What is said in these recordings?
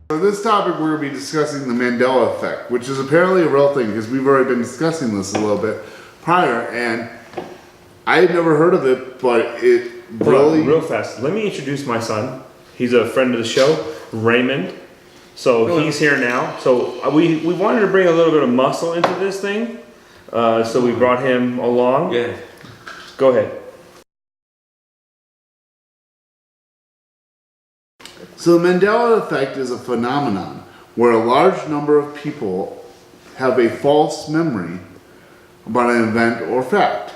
For this topic, we're going to be discussing the Mandela Effect, which is apparently a real thing because we've already been discussing this a little bit prior, and I had never heard of it, but it really... Real fast, let me introduce my son. He's a friend of the show, Raymond. So he's here now. So we wanted to bring a little bit of muscle into this thing, so we brought him along. Yeah. Go ahead. So the Mandela Effect is a phenomenon where a large number of people have a false memory about an event or fact.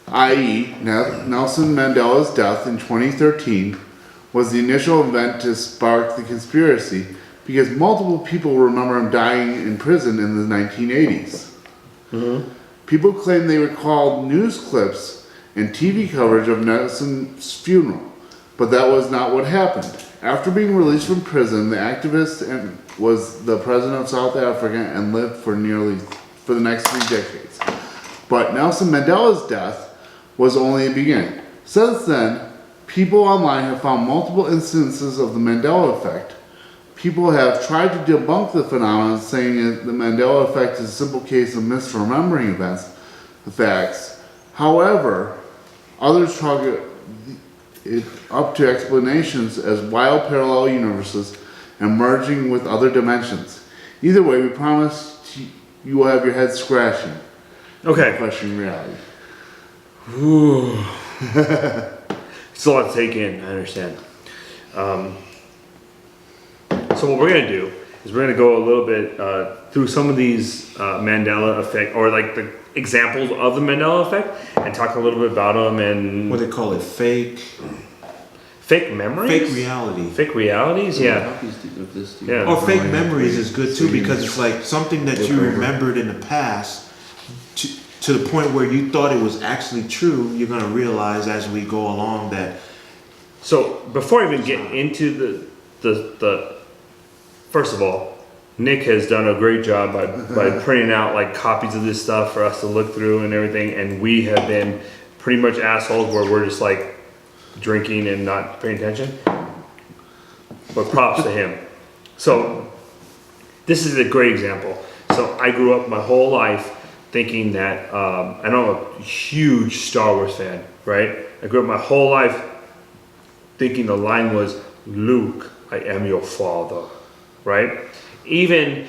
I.e., Nelson Mandela's death in 2013 was the initial event to spark the conspiracy because multiple people remember him dying in prison in the 1980s. Mm-hmm. People claim they recalled news clips and TV coverage of Nelson's funeral, but that was not what happened. After being released from prison, the activist was the president of South Africa and lived for the next 3 decades. But Nelson Mandela's death was only a beginning. Since then, people online have found multiple instances of the Mandela Effect. People have tried to debunk the phenomenon, saying that the Mandela Effect is a simple case of misremembering events, the facts. However, others chalk it up to explanations as wild parallel universes and merging with other dimensions. Either way, we promise you will have your head scratching. Okay. Questioning reality. Ooh. It's a lot to take in, I understand. So what we're going to do is we're going to go a little bit through some of these Mandela Effect, or like the examples of the Mandela Effect, and talk a little bit about them and... What they call it, fake memories? Fake reality. Fake realities, yeah. Yeah. Or fake memories is good too, because it's like something that you remembered in the past to the point where you thought it was actually true. You're going to realize as we go along that... So before I even get into the first of all, Nick has done a great job by printing out like copies of this stuff for us to look through and everything, and we have been pretty much assholes where we're just like drinking and not paying attention. But props to him. So this is a great example. So I grew up my whole life thinking that, and I'm a huge Star Wars fan, right? I grew up my whole life thinking the line was, "Luke, I am your father," right? Even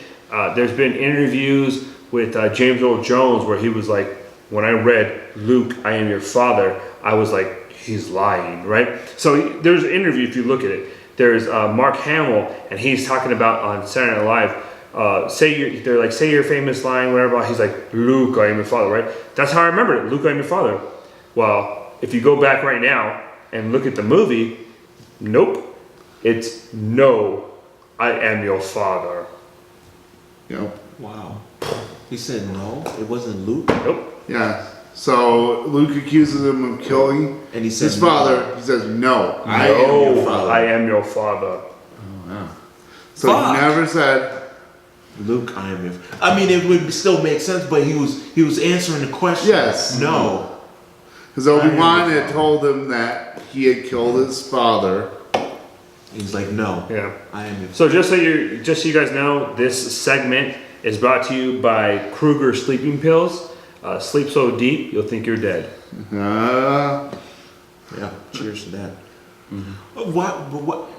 there's been interviews with James Earl Jones where he was like, when I read "Luke, I am your father," I was like, he's lying, right? So there's an interview, if you look at it, there's Mark Hamill, and he's talking about on Saturday Night Live, say your famous line, whatever. He's like, "Luke, I am your father," right? That's how I remembered it. "Luke, I am your father." Well, if you go back right now and look at the movie, nope. It's "No, I am your father." Yep. Wow. He said no, it wasn't Luke? Nope. Yeah. So Luke accuses him of killing And he says his father. No. He says, "No, I am your father." I am your father. Oh, wow. So he never said, Luke, I am your... I mean, it would still make sense, but he was answering the question. Yes. No. Because Obi-Wan had told him that he had killed his father. He's like, no. Yeah. I am your... So just so you guys know, this segment is brought to you by Kruger sleeping pills. Sleep so deep you'll think you're dead. Uh, Yeah. Cheers to that. Mm-hmm. What?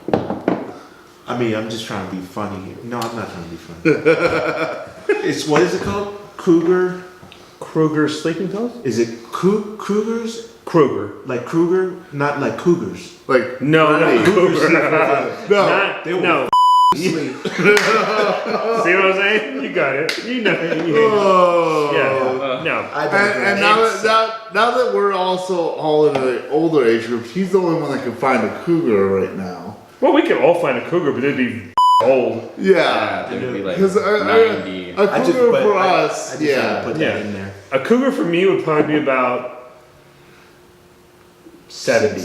I mean, I'm just trying to be funny here. No, I'm not trying to be funny. It's, what is it called? Kruger sleeping pills? Is it Kruger's? Kruger. Like Kruger? Not like Cougars. like, No, not Kruger. no. No. Sleep. See what I'm saying? You got it. You know. Oh. Yeah. No. And now that we're also all in the older age group, he's the only one that can find a cougar right now. Well, we can all find a cougar, but they'd be old. Yeah. It'd be like Because 90. a cougar for us, I just had to put that Yeah. in there. A cougar for me would probably be about 70.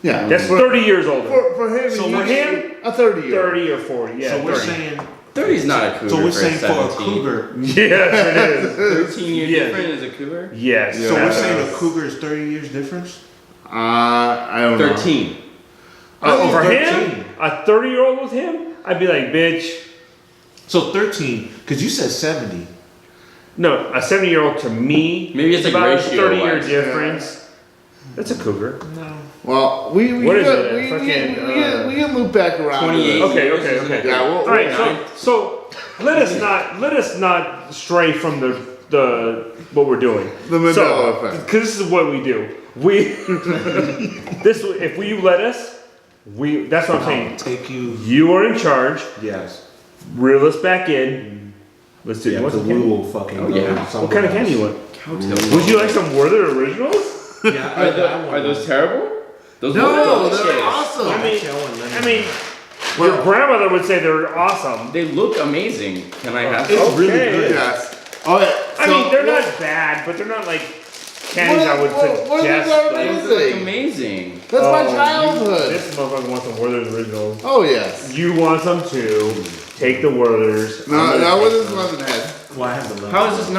Yeah. That's 30 years older. For him, So he's for him, a 30-year. 30 or 40. Yeah. So we're 30. saying 30 is not a cougar. So we're for saying for a 17. cougar. Yes, it is. 13 years Yeah. different is a cougar? Yes. Yeah. So we're that's- saying a cougar is 30 years difference? I don't know. 13. Oh, for 13. him? A 30-year-old with him? I'd be like, bitch. So 13, because you said 70. No, a 70-year-old to me. Maybe it's like about a ratio 30-year wise. difference. That's a cougar. No. Well, we What is got- it? we Fucking, can loop back around. to 28. this. Okay. Yeah, All right, so let us not stray from the what we're doing. The Mandela Effect. Because this is what we do. We if you let us, that's what I'm saying. Take you. You are in charge. Yes. Reel us back in. Let's do. Yeah, You want because some we candy? will fucking Oh, go yeah. What kind of candy you want? Would you like some Werther Originals? Yeah, Are those terrible? Those No, look delicious. they're awesome. I mean, your grandmother would say they're awesome. They look amazing. Can I have It's some? really Okay. good. Yes. Oh yeah. I mean, they're not bad, but they're not like candies I would what is suggest. our like- Those look amazing. That's my Oh, childhood. This motherfucker wants some Werther's Originals. Oh yes. You want some too. Take the Werther's. No, not with his lemon head. Well, I have the lemon. How is this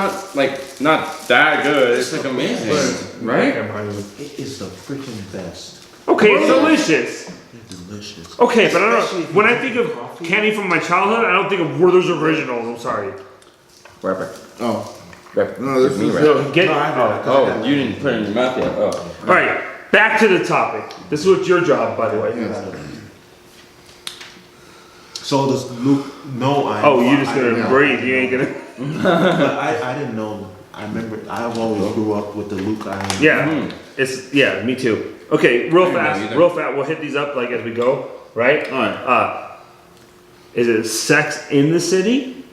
not that good? It's like amazing, right? It is the freaking best. Okay, it's delicious. It's delicious. Okay, but I don't Especially know. if When you I think put of coffee. candy from my childhood, I don't think of Werther's Originals. I'm sorry. Rapper. Oh Rapper. no, this Me is rapper. So get. No, I have it. Oh, you didn't put it in your mouth yet. Oh. All right, back to the topic. This is what's your job, by the way. So does Luke know I? Oh, you just I- gonna yeah. breathe. You ain't gonna. But I didn't know. I remember. I've always grew up with the Luke. Yeah, it's me too. Okay, real I didn't know fast, either. real fast. We'll hit these up like as we go. Right? all right. Is it Sex in the City?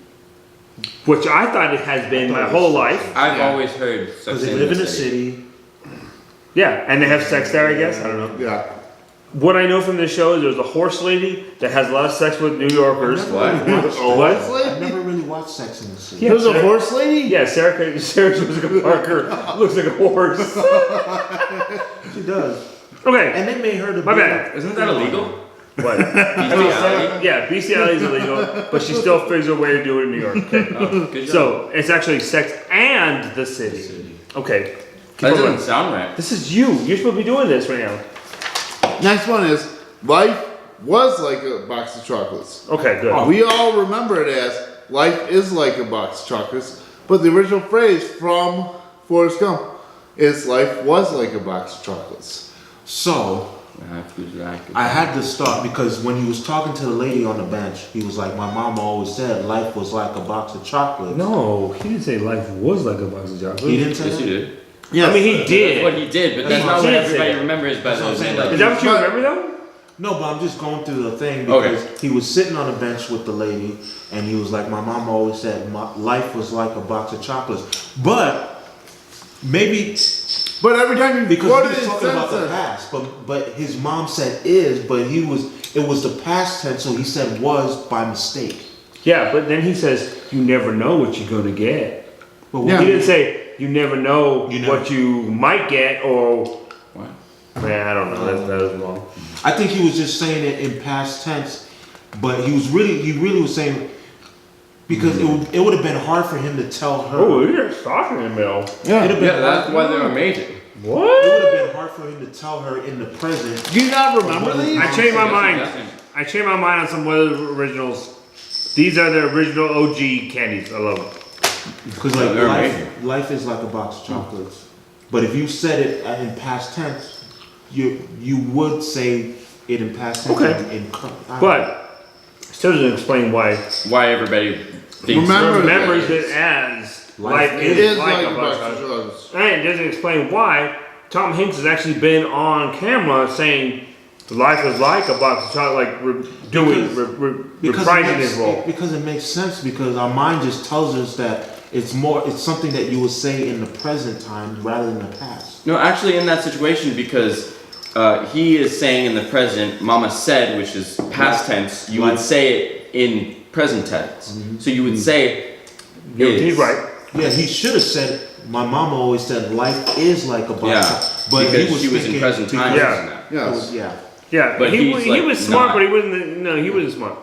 Which I thought it has been my whole life. I've Yeah. always heard Sex Because they live in the city. Yeah, and they have sex there, I guess. I don't know. Yeah. What I know from this show is there's a horse lady that has a lot of sex with New Yorkers. What? Oh, What? I never really watched Sex in the City. Yeah. There's a Sarah- horse lady. Yeah, Sarah Jessica Parker looks like a horse. She does. Okay, And they made her the. my bad. Isn't that illegal? What? Bestiality? Yeah, bestiality is illegal, but she still figures a way to do it in New York. Okay. Oh, good job. So it's actually Sex and the City. Okay. Keep That on doesn't going. sound right. This is you. You're supposed to be doing this right now. Next one is life was like a box of chocolates. Okay, good. We all remember it as life is like a box of chocolates, but the original phrase from Forrest Gump is life was like a box of chocolates. So I had to stop because when he was talking to the lady on the bench, he was like, "My mom always said life was like a box of chocolates." No, he didn't say life was like a box of chocolates. He didn't say Yes, that. you did. Yes. I mean, he That's what did. he did, but He that's not what did say everybody that. remembers by That's what I'm the saying, like, Is that what you But- remember though? No, but I'm just going through the thing Okay. because he was sitting on a bench with the lady, and he was like, "My mom always said life was like a box of chocolates," but maybe But every time you because quoted he was it, talking about the said past, but his mom said is, but it was the past tense, so he said was by mistake. Yeah, but then he says you never know what you're gonna get. But Yeah. He didn't say you never know You never- what you might get or. What? Man, I don't know. That was wrong. I think he was just saying it in past tense, but he really was saying because it would have been hard for him to tell her. Oh, you're stalking him, Bill. Yeah. It'd have been Yeah, that's hard- why they're amazing. It would What? have been hard for him to tell her in the present. Do you not remember these? I changed my Yes, mind. yes. I changed my mind on some of the originals. These are the original OG candies. I love them. Because like They're life, amazing. life is like a box of chocolates. But if you said it in past tense, you would say it in past tense. Okay. But still doesn't explain why Why everybody thinks remembers it as life It is is like a box of chocolates. And it doesn't explain why Tom Hanks has actually been on camera saying life is like a box of chocolate, like reprising his role. Because it makes sense because our mind just tells us that it's something that you would say in the present time rather than the past. No, actually, in that situation, because he is saying in the present, "Mama said," which is past tense. You would say it in present tense. So you would say, He's is. right. Yeah, he should have said, "My mama always said life is like a box." Yeah, of chocolates." But because he was she was in thinking- present time. Yeah. using that. Yes. Yeah. Yeah, But he he's, like, was smart, not. but he wasn't. No, he wasn't smart.